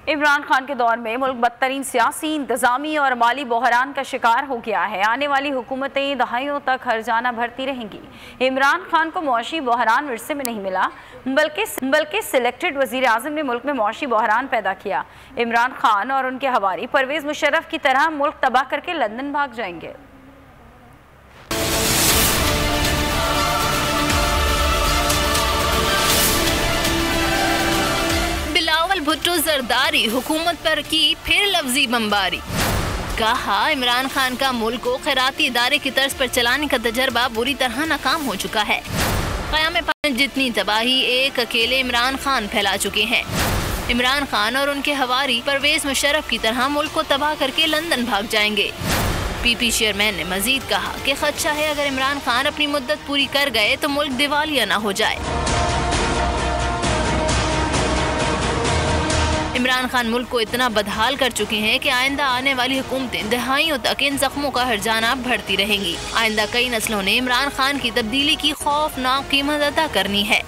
इमरान खान के दौर में मुल्क बदतरीन सियासी, इंतजामी और माली बहरान का शिकार हो गया है। आने वाली हुकूमतें दहाइयों तक हर्जाना भरती रहेंगी। इमरान खान को मौशी बहरान विरसे में नहीं मिला, बल्कि सिलेक्टेड वजीर आजम ने मुल्क में मौशी बहरान पैदा किया। इमरान खान और उनके हवारी परवेज मुशर्रफ की तरह मुल्क तबाह करके लंदन भाग जाएंगे। भुट्टो जरदारी हुकूमत पर की फिर लफ्जी बमबारी। कहा इमरान खान का मुल्क को खैराती इदारे की तर्ज पर चलाने का तजर्बा बुरी तरह नाकाम हो चुका है। क़याम पाकिस्तान जितनी तबाही एक अकेले इमरान खान फैला चुके हैं। इमरान खान और उनके हवारी परवेज मुशर्रफ की तरह मुल्क को तबाह करके लंदन भाग जाएंगे। पीपी चेयरमैन ने मजीद कहा कि खदशा है अगर इमरान खान अपनी मुद्दत पूरी कर गए तो मुल्क दिवालिया न हो जाए। इमरान खान मुल्क को इतना बदहाल कर चुके हैं कि आइंदा आने वाली हुकूमतें दहाइयों तक इन जख्मों का हर्जाना भरती रहेंगी। आइंदा कई नस्लों ने इमरान खान की तब्दीली की खौफनाक कीमत अदा करनी है।